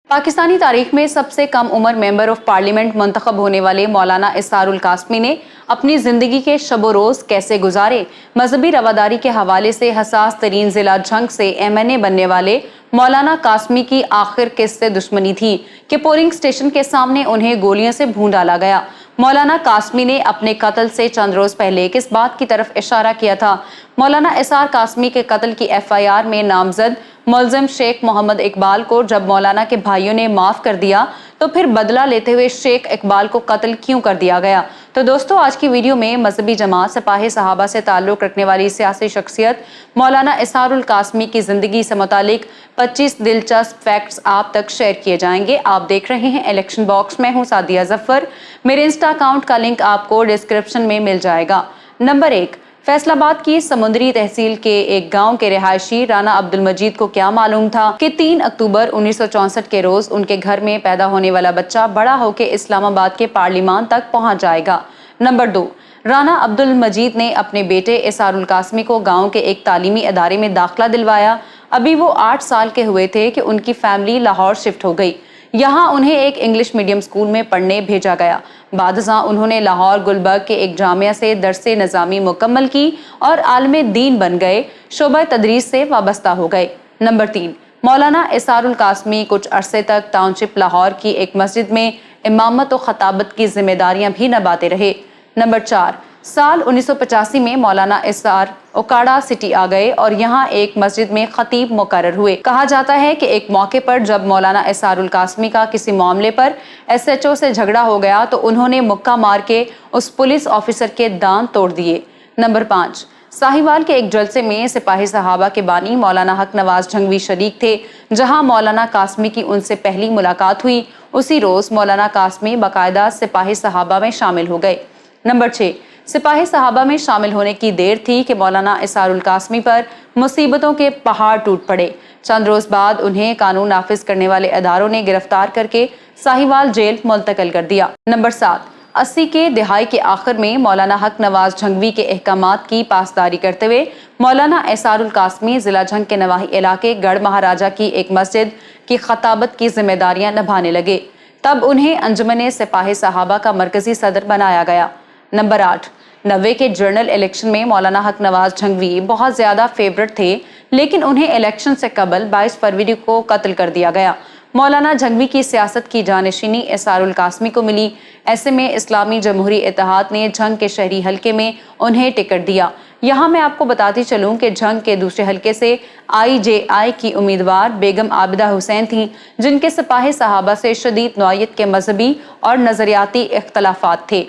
पाकिस्तानी तारीख में सबसे कम उम्र मेंबर ऑफ पार्लियामेंट मुंतखब होने वाले मौलाना इसारुल कासमी ने अपनी जिंदगी के शबो रोज कैसे गुजारे। मजहबी रवादारी के हवाले से हसास तरीन जिला झंग से MNA बनने वाले मौलाना कासमी की आखिर किससे दुश्मनी थी कि पोलिंग स्टेशन के सामने उन्हें गोलियों से भून डाला गया। मौलाना कासमी ने अपने कत्ल से चंद रोज पहले किस बात की तरफ इशारा किया था। मौलाना इसार कासमी के कत्ल की FIR में नामजद मुलजिम शेख मोहम्मद इकबाल को जब मौलाना के भाइयों ने माफ कर दिया तो फिर बदला लेते हुए शेख इकबाल को कत्ल क्यों कर दिया गया। तो दोस्तों, आज की वीडियो में मजहबी जमात सिपाही सहाबा से ताल्लुक रखने वाली सियासी शख्सियत मौलाना इसारुल कासमी की जिंदगी से मुतालिक 25 दिलचस्प फैक्ट्स आप तक शेयर किए जाएंगे। आप देख रहे हैं इलेक्शन बॉक्स। मैं हूं सादिया जफर। मेरे इंस्टा अकाउंट का लिंक आपको डिस्क्रिप्शन में मिल जाएगा। नंबर 1, फैसलाबाद की समुद्री तहसील के एक गांव के रिहायशी राना अब्दुल मजीद को क्या मालूम था कि 3 अक्टूबर 1964 के रोज उनके घर में पैदा होने वाला बच्चा बड़ा होकर इस्लामाबाद के पार्लियामान तक पहुंच जाएगा। नंबर 2, राना अब्दुल मजीद ने अपने बेटे इसारुल कासमी को गांव के एक तालीमी अदारे में दाखिला दिलवाया। अभी वो 8 साल के हुए थे कि उनकी फैमिली लाहौर शिफ्ट हो गई। यहाँ उन्हें एक इंग्लिश मीडियम स्कूल में पढ़ने भेजा गया। बादशाह उन्होंने लाहौर गुलबर्ग के एक जामिया से दरसे नज़ामी मुकम्मल की और आलमे दीन बन गए। शोबा तदरीस से वाबस्ता हो गए। नंबर 3, मौलाना इसारुल कासमी कुछ अरसे तक टाउनशिप लाहौर की एक मस्जिद में इमामत और खताबत की जिम्मेदारियां भी निभाते रहे। नंबर 4, साल 1985 में मौलाना इसार ओकाड़ा सिटी आ गए और यहाँ एक मस्जिद में खतीब मुकर्रर हुए। कहा जाता है कि एक मौके पर जब मौलाना इसारुल कासमी का किसी मामले पर SHO से झगड़ा हो गया तो उन्होंने मुक्का मार के उस पुलिस ऑफिसर के दांत तोड़ दिए। नंबर 5, साहिवाल के एक जलसे में सिपाही सहाबा के बानी मौलाना हक नवाज झंगवी शरीक थे, जहां मौलाना कासमी की उनसे पहली मुलाकात हुई। उसी रोज मौलाना कासमी बाकायदा सिपाही सहाबा में शामिल हो गए। नंबर 6, सिपाही सहाबा में शामिल होने की देर थी कि मौलाना इसारुल कासमी पर मुसीबतों के पहाड़ टूट पड़े। चंद रोज बाद उन्हें कानून नाफिज करने वाले अदारों ने गिरफ्तार करके साहिवाल जेल मुंतकिल कर दिया। नंबर 7, 80 के दहाई के आखिर में मौलाना हक नवाज झंगवी के अहकामात की पासदारी करते हुए मौलाना इसारुल कासमी जिला झंग के नवाही इलाके गढ़ महाराजा की एक मस्जिद की खताबत की जिम्मेदारियां निभाने लगे। तब उन्हें अंजुमन सिपाही सहाबा का मरकजी सदर बनाया गया। नंबर 8, 90 के जनरल इलेक्शन में मौलाना हक नवाज झंगवी बहुत ज्यादा फेवरेट थे, लेकिन उन्हें इलेक्शन से कबल 22 फरवरी को कत्ल कर दिया गया। मौलाना झंगवी की सियासत की जानशीनी इसारुल कासमी को मिली। ऐसे में इस्लामी जमहूरी इत्तेहाद ने झंग के शहरी हलके में उन्हें टिकट दिया। यहाँ मैं आपको बताती चलूं कि झंग के दूसरे हलके से IJI की उम्मीदवार बेगम आबिदा हुसैन थी, जिनके सिपाही सहाबा से शदीद नौयत के मजहबी और नजरियाती इख्तलाफात थे।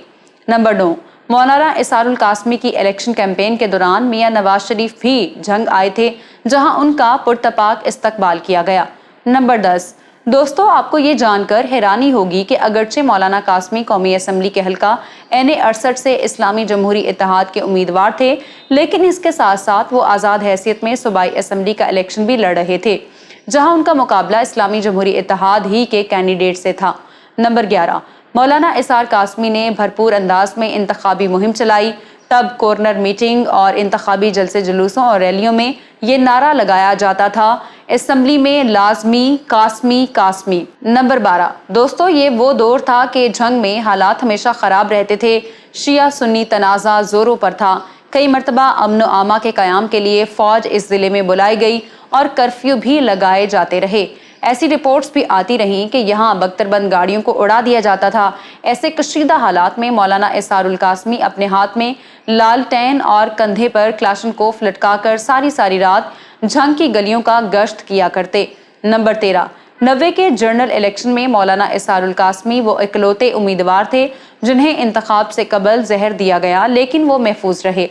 नंबर 9, मौलाना इसारुल कासमी की इलेक्शन कैंपेन के दौरान मियां नवाज शरीफ भी झंग आए थे, जहां उनका पुरतपाक इस्तकबाल किया गया। नंबर 10, दोस्तों, आपको ये जानकर हैरानी होगी कि अगरचे मौलाना कासमी कौमी असम्बली के हल्का NA 68 से इस्लामी जमहूरी इत्तेहाद के उम्मीदवार थे, लेकिन इसके साथ साथ वो आज़ाद हैसियत में सूबाई असम्बली का इलेक्शन भी लड़ रहे थे, जहां उनका मुकाबला इस्लामी जमहूरी इत्तेहाद ही के कैंडिडेट से था। नंबर 11, मौलाना इसार कासमी ने भरपूर अंदाज में इंतखाबी मुहिम चलाई। तब कॉर्नर मीटिंग और इंतखाबी जलसे जुलूसों और रैलियों में ये नारा लगाया जाता था, असम्बली में लाजमी कासमी कासमी। नंबर 12, दोस्तों, ये वो दौर था कि झंग में हालात हमेशा खराब रहते थे। शिया सुन्नी तनाज़ा जोरों पर था। कई मरतबा अमन आमा के क़याम के लिए फौज इस जिले में बुलाई गई और कर्फ्यू भी लगाए जाते रहे। ऐसी रिपोर्ट्स भी आती रहीं कि यहाँ बख्तरबंद गाड़ियों को उड़ा दिया जाता था। ऐसे कशीदा हालात में मौलाना इसारुल कासमी अपने हाथ में लालटेन और कंधे पर क्लाशनकोफ लटकाकर सारी रात झंग की गलियों का गश्त किया करते। नंबर 13, 90 के जनरल इलेक्शन में मौलाना इसारुल कासमी वो इकलौते उम्मीदवार थे जिन्हें इंतखाब से कबल जहर दिया गया, लेकिन वो महफूज रहे।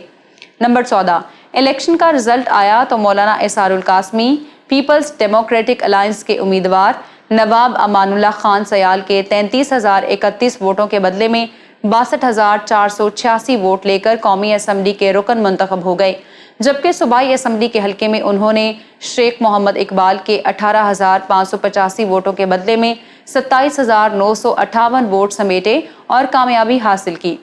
नंबर 14, इलेक्शन का रिजल्ट आया तो मौलाना इसारुल कासमी पीपल्स डेमोक्रेटिक अलायंस के उम्मीदवार नवाब अमानुल्लाह खान सयाल के 33,031 वोटों के बदले में 62,486 वोट लेकर कौमी असम्बली के रुकन मुंतखब हो गए, जबकि सूबाई असम्बली के हल्के में उन्होंने शेख मोहम्मद इकबाल के 18,585 वोटों के बदले में 27,958 वोट समेटे और कामयाबी हासिल की।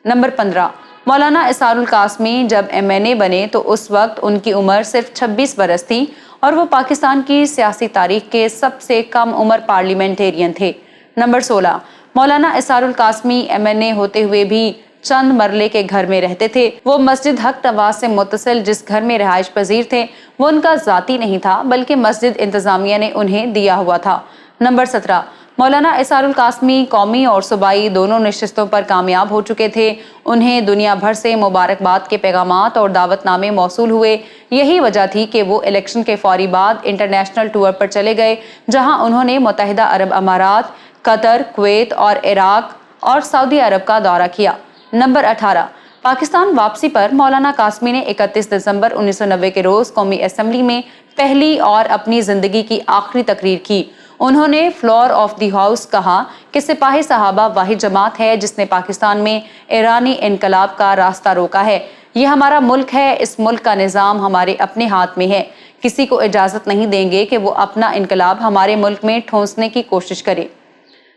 नंबर 15, مولانا اسرار القاسمی جب MNA بنے تو اس وقت ان کی عمر صرف 26 برس تھی اور وہ پاکستان کی سیاسی تاریخ کے سب سے کم عمر پارلیمنٹیرین تھے۔ نمبر 16، مولانا اسرار القاسمی MNA ہوتے ہوئے بھی چند مرلے کے گھر میں رہتے تھے۔ وہ مسجد حق نواز سے متصل جس گھر میں رہائش پذیر تھے وہ ان کا ذاتی نہیں تھا بلکہ مسجد انتظامیہ نے انہیں دیا ہوا تھا۔ نمبر 17، مولانا اسرار القاسمی قومی اور صوبائی دونوں نشستوں پر کامیاب ہو چکے تھے۔ انہیں دنیا بھر سے مبارکباد کے پیغامات اور دعوت نامے موصول ہوئے۔ یہی وجہ تھی کہ وہ الیکشن کے فوری بعد انٹرنیشنل ٹور پر چلے گئے جہاں انہوں نے متحدہ عرب امارات، قطر، کویت اور عراق اور سعودی عرب کا دورہ کیا۔ نمبر 18، پاکستان واپسی پر مولانا قاسمی نے 31 دسمبر 1990 کے روز قومی اسمبلی میں پہلی اور اپنی زندگی کی آخری تقریر کی۔ انہوں نے فلور آف دی ہاؤس کہا کہ سپاہی صحابہ واحد جماعت ہے جس نے پاکستان میں ایرانی انقلاب کا راستہ روکا ہے۔ یہ ہمارا ملک ہے، اس ملک کا نظام ہمارے اپنے ہاتھ میں ہے۔ کسی کو اجازت نہیں دیں گے کہ وہ اپنا انقلاب ہمارے ملک میں ٹھونسنے کی کوشش کرے۔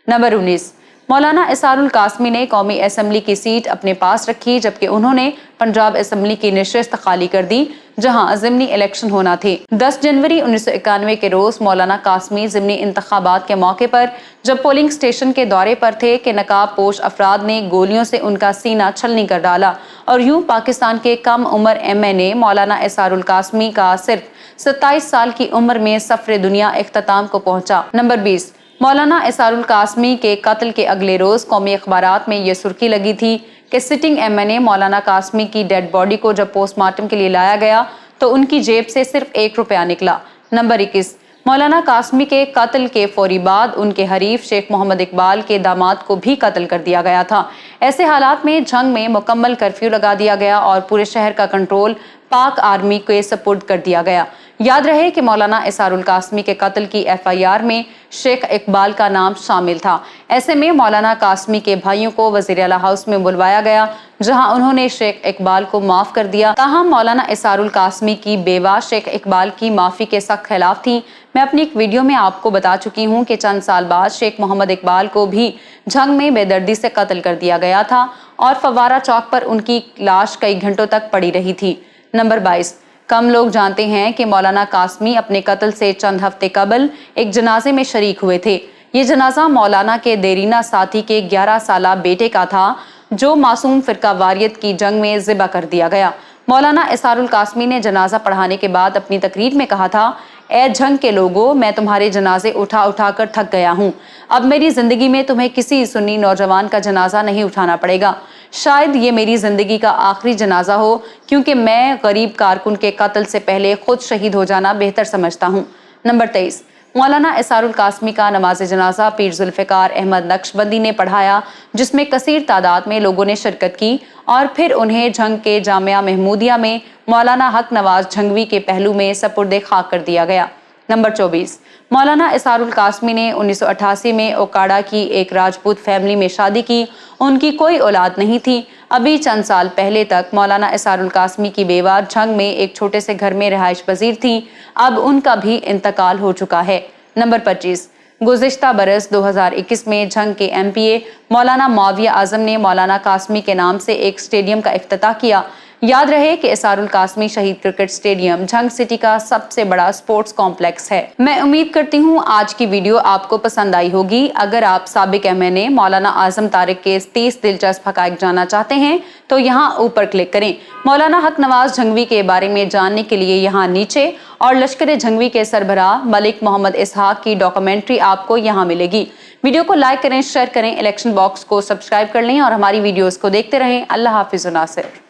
نمبر 19، مولانا اسرار القاسمی نے قومی اسمبلی کی سیٹ اپنے پاس رکھی جبکہ انہوں نے پنجاب اسمبلی کی نشست خالی کر دی جہاں ضمنی الیکشن ہونا تھے۔ 10 جنوری 1991 کے روز مولانا قاسمی ضمنی انتخابات کے موقع پر جب پولنگ سٹیشن کے دورے پر تھے کہ نقاب پوش افراد نے گولیوں سے ان کا سینہ چھلنی کر ڈالا اور یوں پاکستان کے کم عمر MNA مولانا اسرار القاسمی کا صرف 27 سال کی عمر میں سفر دنیا اختتام کو پہنچا۔ نمبر 20، مولانا اسرار القاسمی کے قتل کے اگلے روز قومی اخبارات میں یہ سرخی لگی تھی کہ سٹنگ MNA مولانا قاسمی کی ڈیڈ باڈی کو جب پوسٹ مارٹم کے لیے لایا گیا تو ان کی جیب سے صرف 1 روپیہ نکلا۔ نمبر 21، مولانا قاسمی کے قتل کے فوری بعد ان کے حریف شیخ محمد اقبال کے داماد کو بھی قتل کر دیا گیا تھا۔ ایسے حالات میں جنگ میں مکمل کرفیو لگا دیا گیا اور پورے شہر کا کنٹرول پاک آرمی کے سپرد کر دیا گیا۔ یاد رہے کہ مولانا اسرار القاسمی کے قتل کی FIR میں شیخ اقبال کا نام شامل تھا۔ ایسے میں مولانا قاسمی کے بھائیوں کو وزیر اعلیٰ ہاؤس میں بلوایا گیا جہاں انہوں نے شیخ اقبال کو معاف کر دیا۔ تاہم مولانا اسرار القاسمی کی بیوہ شیخ اقبال کی معافی کے سخت خلاف تھی۔ میں اپنی ایک ویڈیو میں آپ کو بتا چکی ہوں کہ چند سال بعد شیخ محمد اقبال کو بھی جنگ میں بے دردی سے قتل کر دیا گیا تھا اور فوارہ چوک پر ان کی لاش کئی گھنٹوں تک پڑی رہی تھی۔ نمبر 22، کم لوگ جانتے ہیں کہ مولانا قاسمی اپنے قتل سے چند ہفتے قبل ایک جنازے میں شریک ہوئے تھے۔ یہ جنازہ مولانا کے دیرینہ ساتھی کے 11 سالہ بیٹے کا تھا جو معصوم فرقہ واریت کی جنگ میں ذبح کر دیا گیا۔ مولانا اسرار القاسمی نے جنازہ پڑھانے کے بعد اپنی تقریر میں کہا تھا، اے جنگ کے لوگوں، میں تمہارے جنازے اٹھا اٹھا کر تھک گیا ہوں۔ اب میری زندگی میں تمہیں کسی سنی نوجوان کا جنازہ نہیں اٹھانا پڑے گا۔ شاید یہ میری زندگی کا آخری جنازہ ہو کیونکہ میں غریب کارکن کے قتل سے پہلے خود شہید ہو جانا بہتر سمجھتا ہوں۔ نمبر 23، مولانا اسرار القاسمی کا نماز جنازہ پیر ذوالفقار احمد نقشبندی نے پڑھایا جس میں کثیر تعداد میں لوگوں نے شرکت کی اور پھر انہیں جنگ کے جامعہ محمودیہ میں مولانا حق نواز جھنگوی کے پہلو میں سپرد خاک کر دیا گیا۔ نمبر 24، مولانا اسرار القاسمی نے 1988 میں اوکاڑا کی ایک راجپوت فیملی میں شادی کی۔ ان کی کوئی اولاد نہیں تھی۔ ابھی چند سال پہلے تک مولانا اسرار القاسمی کی بیوہ جنگ میں ایک چھوٹے سے گھر میں رہائش پذیر تھی۔ اب ان کا بھی انتقال ہو چکا ہے۔ نمبر 25، گزشتہ برس 2021 میں جنگ کے MPA مولانا معاویہ اعظم نے مولانا قاسمی کے نام سے ایک اسٹیڈیم کا افتتاح کیا۔ یاد رہے کہ اسرار القاسمی شہید کرکٹ اسٹیڈیم جنگ سٹی کا سب سے بڑا سپورٹس کمپلیکس ہے۔ میں امید کرتی ہوں آج کی ویڈیو آپ کو پسند آئی ہوگی۔ اگر آپ سابق MNA مولانا اعظم طارق کے 30 دلچسپ حقائق جاننا چاہتے ہیں تو یہاں اوپر کلک کریں۔ مولانا حق نواز جھنگوی کے بارے میں جاننے کے لیے یہاں نیچے اور لشکر جھنگوی کے سربراہ ملک محمد اسحاق کی ڈاکومنٹری آپ کو یہاں ملے گی۔ ویڈیو کو لائک کریں، شیئر کریں، الیکشن باکس کو سبسکرائب کر لیں اور ہماری ویڈیوز کو دیکھتے رہیں۔ اللہ حافظ و ناصر۔